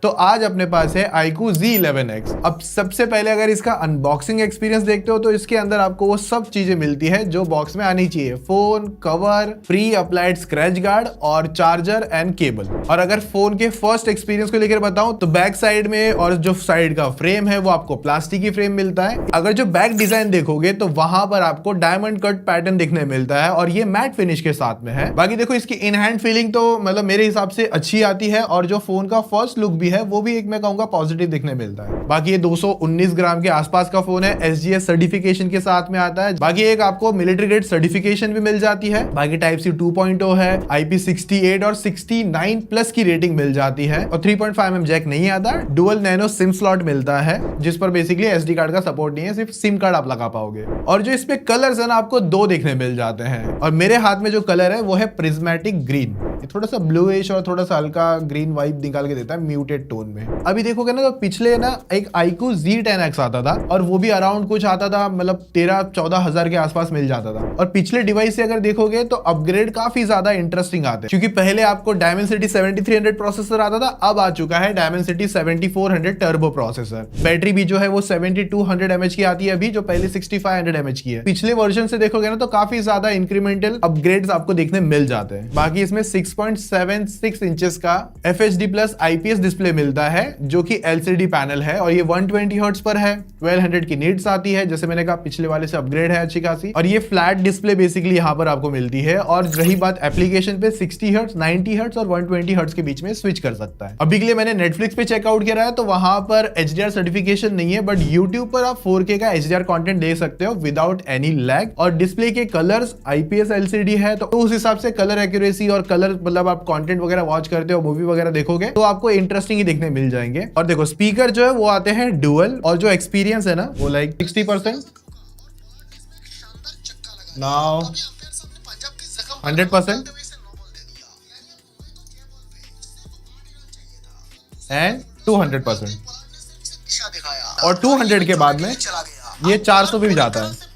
तो आज अपने पास है iQOO Z11X। अब सबसे पहले अगर इसका अनबॉक्सिंग एक्सपीरियंस देखते हो तो इसके अंदर आपको वो सब चीजें मिलती है जो बॉक्स में आनी चाहिए। Phone, cover, pre applied scratch guard और चार्जर एंड केबल। और अगर फोन के फर्स्ट एक्सपीरियंस को लेकर बताऊं तो बैक साइड में और जो साइड का फ्रेम है वो आपको प्लास्टिक की फ्रेम मिलता है। अगर जो बैक डिजाइन देखोगे तो वहां पर आपको डायमंड कट पैटर्न दिखने मिलता है और ये मैट फिनिश के साथ में है। बाकी देखो इसकी इन हैंड फीलिंग तो मतलब मेरे हिसाब से अच्छी आती है और जो फोन का फर्स्ट लुक भी है वो भी एक मैं कहूंगा पॉजिटिव दिखने मिलता है। बाकी ये 219 ग्राम के आसपास का फोन है, SGS सर्टिफिकेशन के साथ में आता है। बाकी एक आपको मिलिट्री ग्रेड सर्टिफिकेशन भी मिल जाती है। बाकी Type-C 2.0 है, IP68 और 69 प्लस की रेटिंग मिल जाती है और 3.5mm जैक नहीं आता। डुअल नैनो सिम स्लॉट मिलता है जिस पर बेसिकली SD कार्ड का सपोर्ट नहीं है, सिर्फ सिम कार्ड आप लगा पाओगे। और जो इसमें कलर्स है ना आपको दो देखने मिल जाते हैं और मेरे हाथ में जो कलर है वो है प्रिज्मेटिक ग्रीन। थोड़ा सा ब्लूइश और थोड़ा सा हल्का ग्रीन वाइब निकाल के देता है म्यूटेड टोन में। अभी देखोगे ना तो पिछले ना एक iQOO Z10X आता था और वो भी अराउंड कुछ आता था मतलब 13-14 हजार के आसपास मिल जाता था। और पिछले डिवाइस से अगर देखोगे तो अपग्रेड काफी ज्यादा इंटरेस्टिंग आते हैं क्योंकि पहले आपको Dimensity 7300 प्रोसेसर आता था, अब आ चुका है Dimensity 7400 टर्बो प्रोसेसर। बैटरी भी जो है वो 7200 mAh की आती है अभी, जो पहले 6500 mAh की है। पिछले वर्जन से देखोगे ना तो काफी ज्यादा इंक्रीमेंटल अपग्रेड्स आपको देखने मिल जाते हैं। बाकी इसमें 6.76 इंचेस का FHD प्लस IPS डिस्प्ले मिलता है जो कि LCD पैनल है और ये 120 हर्ट्ज पर है। 1200 की नीट्स आती है, जैसे मैंने कहा पिछले वाले से अपग्रेड है अच्छी खासी। और ये फ्लैट डिस्प्ले बेसिकली यहाँ पर आपको मिलती है। और रही बात एप्लीकेशन पे 60 हर्ट्ज, 90 हर्ट्ज और 120 हर्ट्ज के बीच में स्विच कर सकता है। अभी के लिए मैंने नेटफ्लिक्स पे चेकआउट किया है तो वहां पर HDR सर्टिफिकेशन नहीं है, बट यूट्यूब पर आप 4K का HDR कंटेंट देख सकते हो विदाउट एनी लैग। और डिस्प्ले के कलर्स IPS LCD है तो उस हिसाब से कलर एक्यूरेसी और कलर मतलब आप कंटेंट वगैरह वॉच करते हो, मूवी वगैरह देखोगे तो आपको इंटरेस्टिंग ही देखने मिल जाएंगे। और देखो स्पीकर जो है वो आते हैं डुअल और जो एक्सपीरियंस है ना वो लाइक 60%, नाउ 100% एंड 200%। और 200 के बाद में ये 400 पे भी जाता है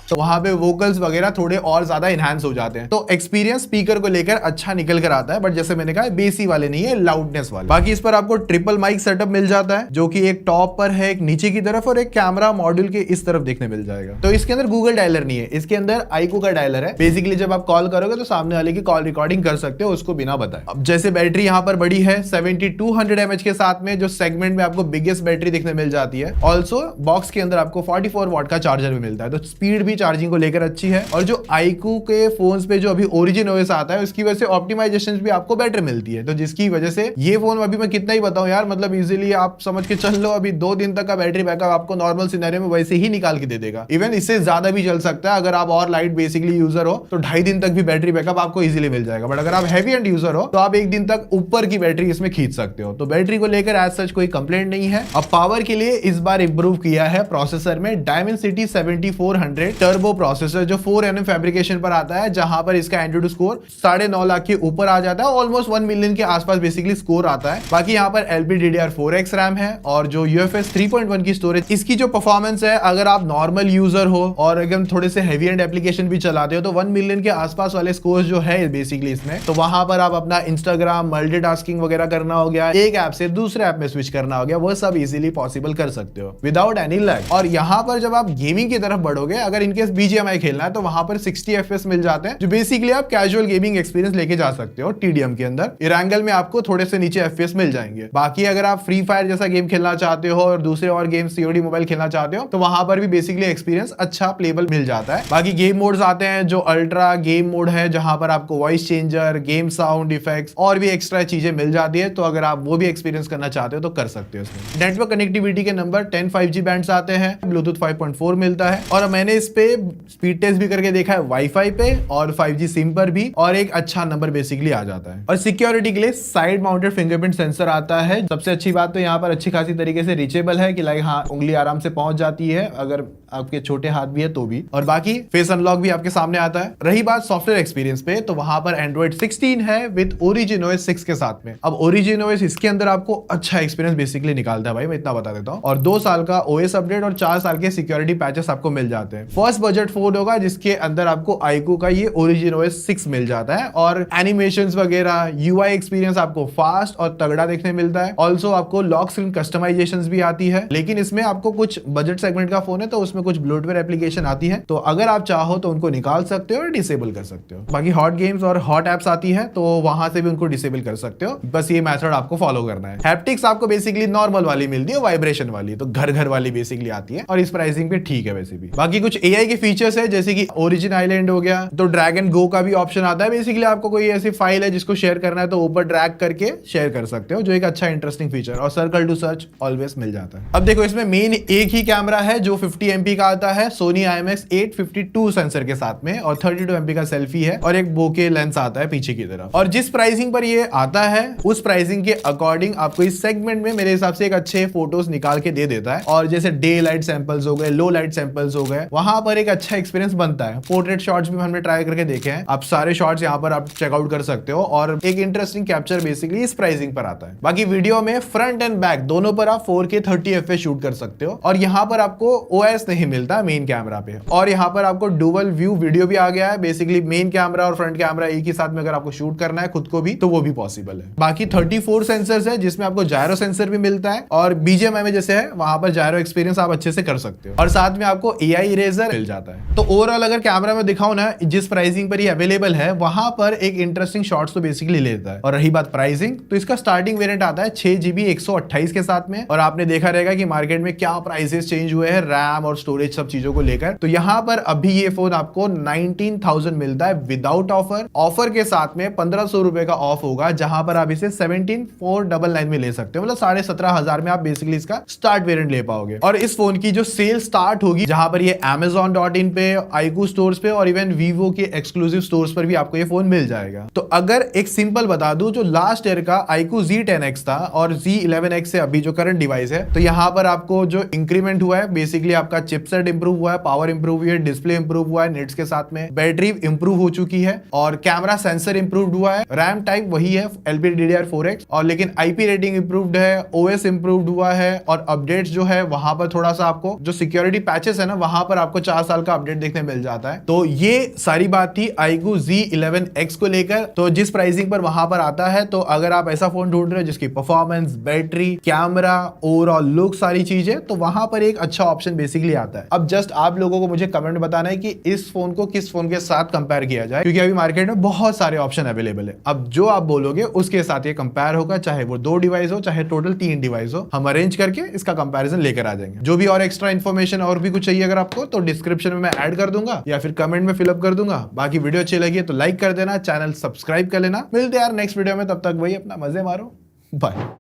तो वहां पे वोकल्स वगैरह थोड़े और ज्यादा इनहैंस हो जाते हैं। तो एक्सपीरियंस स्पीकर को लेकर अच्छा निकल कर आता है, बट जैसे मैंने कहा बेसी वाले नहीं है, लाउडनेस वाले। बाकी इस पर आपको ट्रिपल माइक सेटअप मिल जाता है जो कि एक टॉप पर है, एक नीचे की तरफ और एक कैमरा मॉड्यूल के इस तरफ देखने मिल जाएगा। तो इसके अंदर गूगल डायलर नहीं है, इसके अंदर iQOO का डायलर है। बेसिकली जब आप कॉल करोगे तो सामने वाले की कॉल रिकॉर्डिंग कर सकते हो उसको बिना बताए। अब जैसे बैटरी यहाँ पर बड़ी है 7200 mAh के साथ में, जो सेगमेंट में आपको बिगेस्ट बैटरी देखने मिल जाती है। ऑल्सो बॉक्स के अंदर आपको 44 वॉट का चार्जर भी मिलता है, तो स्पीड भी चार्जिंग को लेकर अच्छी है। और जो iQOO के फोन्स पे जो अभी ओरिजिन OS आता है उसकी वजह से ऑप्टिमाइजेशन भी आपको बेटर मिलती है, तो जिसकी वजह से ये फोन अभी मैं कितना ही बताऊं यार, मतलब इजीली आप समझ के चल लो अभी 2 दिन तक का बैटरी बैकअप आपको नॉर्मल सिनेरियो में वैसे ही निकाल के दे देगा। इवन इससे ज्यादा भी चल सकता है अगर आप और लाइट बेसिकली यूजर हो तो 2.5 दिन तक भी बैटरी बैकअप आपको इजीली मिल जाएगा। बट अगर आप हैवी एंड यूजर हो तो आप 1 दिन तक ऊपर की बैटरी इसमें खींच सकते हो। तो बैटरी को लेकर एज सच कोई कंप्लेंट नहीं है। अब पावर के लिए इस बार इंप्रूव किया है प्रोसेसर में Dimensity 7400 टर्बो प्रोसेसर जो 4nm फैब्रिकेशन पर आता है, जहां पर इसका एंड्रॉइड स्कोर 9.5 लाख के ऊपर आ जाता है, ऑलमोस्ट 1 मिलियन के आसपास बेसिकली स्कोर आता है। बाकी यहाँ पर LPDDR4X रैम है और जो UFS 3.1 की स्टोरेज। इसकी जो परफॉर्मेंस है अगर आप नॉर्मल यूजर हो और एकदम थोड़े से हेवी एंड एप्लीकेशन भी चलाते हो तो 1 मिलियन के आसपास वाले स्कोर जो है बेसिकली इसमें, तो वहां पर आप अपना इंस्टाग्राम मल्टीटास्किंग वगैरह करना हो गया, एक ऐप से दूसरे ऐप में स्विच करना हो गया, वो सब इजीली पॉसिबल कर सकते हो विदाउट एनी लैग। और यहाँ पर जब आप गेमिंग की तरफ बढ़ोगे, अगर इनकेस BGMI खेलना है तो वहां पर 60 FPS मिल जाते हैं, जो बेसिकली आप कैजुअल गेमिंग एक्सपीरियंस लेके जा सकते हो। TDM के अंदर इरेंगल में आपको थोड़े से नीचे FPS मिल जाएंगे। बाकी अगर आप फ्री फायर जैसा गेम खेलना चाहते हो और दूसरे और गेम COD मोबाइल खेलना चाहते हो तो वहां पर भी बेसिकली एक्सपीरियंस अच्छा प्लेबल मिल जाता है। बाकी गेम मोड्स आते हैं, जो अल्ट्रा गेम मोड है जहां पर आपको voice changer, game sound effects और भी एक्स्ट्रा चीजें मिल जाती है, तो अगर आप वो भी एक्सपीरियंस करना चाहते हो तो कर सकते हो। इसमें नेटवर्क कनेक्टिविटी के नंबर 10 5G बैंड्स आते हैं, ब्लूटूथ 5.4 मिलता है और मैंने इस पे स्पीड टेस्ट भी करके देखा है वाईफाई पे और 5G सिम पर भी, और एक अच्छा नंबर बेसिकली आ जाता है। और सिक्योरिटी के लिए साइड माउंटेड फिंगरप्रिंट सेंसर आता है। सबसे अच्छी बात तो यहाँ पर अच्छी खासी तरीके से रीचेबल है कि लाइक हाँ उंगली आराम से पहुंच जाती है अगर आपके छोटे हाथ भी है तो भी, और बाकी फेस अनलॉक भी आपके सामने आता है। रही बात सॉफ्टवेयर एक्सपीरियंस पे, तो वहां पर एंड्रॉइड 16 है विद ओरिजिन ओएस 6 के साथ में। अब ओरिजिन ओएस इसके अंदर आपको अच्छा एक्सपीरियंस बेसिकली निकालता है भाई, मैं इतना बता देता हूँ। और 2 साल का ओएस अपडेट और 4 साल के सिक्योरिटी पैचेस आपको मिल जाते हैं। फर्स्ट बजट फोन होगा जिसके अंदर आपको iQOO का ये ओरिजिन ओएस 6 मिल जाता है, और एनिमेशंस वगैरह यूआई एक्सपीरियंस आपको फास्ट और तगड़ा देखने मिलता है। ऑल्सो आपको लॉक स्क्रीन कस्टमाइजेशंस भी आती है, लेकिन इसमें आपको कुछ बजट सेगमेंट का फोन है तो उसमें कुछ ब्लोटवेयर एप्लीकेशन आती है, तो अगर आप चाहो तो उनको निकाल सकते हो और डिसेबल कर सकते हो। बाकी हॉट गेम्स और हॉट एप्स आती है तो वहां से भी उनको डिसेबल कर सकते हो, बस ये मेथड आपको फॉलो करना है। हैप्टिक्स आपको बेसिकली नॉर्मल वाली मिलती है, वाइब्रेशन वाली तो घर घर वाली बेसिकली आती है, और इस प्राइसिंग पे ठीक है वैसे भी। बाकी कुछ एआई के फीचर्स है जैसे कि ओरिजिन आइलैंड हो गया, तो ड्रैग एंड गो का भी ऑप्शन आता है। बेसिकली आपको कोई ऐसी फाइल है जिसको शेयर करना है तो ऊपर ड्रैग करके शेयर कर सकते हो, जो एक अच्छा इंटरेस्टिंग फीचर, और सर्कल टू सर्च ऑलवेज मिल जाता है। अब देखो इसमें मेन एक ही कैमरा है जो 50 MP का आता है सोनी IMX852 सेंसर के साथ में, और 32 MP का सेल्फी है, और एक बोके लेंस आता है पीछे की तरफ। और जिस प्राइसिंग पर ये आता है उस प्राइसिंग के अकॉर्डिंग आपको इस सेगमेंट में मेरे हिसाब से एक अच्छे फोटोज निकाल के दे देता है, और जैसे डे लाइट सैंपल्स हो गए, लो लाइट सैंपल्स हो गए, वहां पर एक अच्छा एक्सपीरियंस बनता है। पोर्ट्रेट शॉट्स भी हमने ट्राई करके देखे हैं, आप सारे शॉट्स यहाँ पर आप चेकआउट कर सकते हो, और एक इंटरेस्टिंग कैप्चर बेसिकली इस प्राइसिंग पर आता है। बाकी वीडियो में फ्रंट एंड बैक दोनों पर आप 4K 30 FPS शूट कर सकते हो, और यहाँ पर आपको OIS नहीं मिलता मेन कैमरा पे, और यहाँ पर आपको डुअल व्यू वीडियो भी आ गया है। बेसिकली मेन कैमरा और फ्रंट कैमरा एक ही साथ में अगर आपको शूट करना है खुद को भी तो वो भी पॉसिबल है। बाकी 34 सेंसर्स है जिसमें आपको जायरो सेंसर भी मिलता है, और BGMI में जैसे है वहां पर जायरो एक्सपीरियंस आप अच्छे से कर सकते हो, और साथ में आपको AI इरेजर मिल जाता है। तो ओवरऑल अगर कैमरा में दिखाऊं ना, जिस प्राइसिंग पर ये अवेलेबल है वहां पर एक इंटरेस्टिंग शॉट्स तो बेसिकली लेता है। और रही बात प्राइसिंग, तो इसका स्टार्टिंग वेरिएंट आता है 6GB 128 के साथ में, और आपने देखा रहेगा कि मार्केट में क्या प्राइसेस चेंज हुए हैं रैम और स्टोरेज सब चीजों को लेकर। तो यहाँ पर अभी ये फोन आपको 19,000 मिलता है विदाउट ऑफर। ऑफर के साथ में 1500 रुपए का ऑफ होगा, जहां पर आप इसे 17,499 में ले सकते हो, मतलब 17,500 में आप बेसिकली इसका स्टार्ट वेरिएंट ले पाओगे। और इस फोन की जो सेल स्टार्ट होगी, जहां पर ये Amazon.in पे, iQOO स्टोर्स पे, और इवन Vivo के एक्सक्लूसिव स्टोर्स पर भी आपको ये फोन मिल जाएगा। तो अगर एक सिंपल बता दूं, जो लास्ट ईयर का iQOO Z10X था और Z11X से अभी जो करंट डिवाइस है, तो यहाँ पर आपको जो इंक्रीमेंट हुआ है बेसिकली आपका चिपसेट इंप्रूव हुआ है, पावर इंप्रूव हुई है, डिस्प्ले इंप्रूव हुआ है नेट्स के साथ में, बैटरी इंप्रूव हो चुकी है, और कैमरा सेंसर इंप्रूव्ड हुआ है, रैम टाइप वही है LPDDR4X, और लेकिन IP रेटिंग इंप्रूव्ड है, OS इंप्रूव्ड हुआ है, और अपडेट्स जो है वहां पर थोड़ा सा आपको जो सिक्योरिटी पैचेस है ना, वहां पर आपको 4 साल का अपडेट देखने मिल जाता है। तो ये सारी बात थी iQOO Z11X को लेकर। तो जिस प्राइसिंग पर वहां पर आता है, तो अगर आप ऐसा फोन ढूंढ रहे हो जिसकी performance, battery, camera, overall look, सारी चीजें, तो वहां पर एक अच्छा ऑप्शन बेसिकली आता है। अब जस्ट आप लोगों को मुझे कमेंट बताना है कि इस फोन को किस फोन के साथ कंपेयर किया जाए, क्योंकि अभी मार्केट में बहुत सारे ऑप्शन अवेलेबल है। अब जो आप बोलोगे उसके साथ ये कंपेयर होगा, चाहे वो 2 डिवाइस हो, चाहे टोटल 3 डिवाइस हो, हम अरेंज करके इसका कंपैरिजन लेकर आ जाएंगे। जो भी और एक्स्ट्रा इन्फॉर्मेशन और भी कुछ चाहिए अगर आपको, तो डिस्क्रिप्शन में मैं ऐड कर दूंगा या फिर कमेंट में फिलअप कर दूंगा। बाकी वीडियो अच्छी लगी तो लाइक कर देना, चैनल सब्सक्राइब कर लेना। मिलते हैं यार नेक्स्ट वीडियो में, तब तक वही अपना मजे मारो, बाय।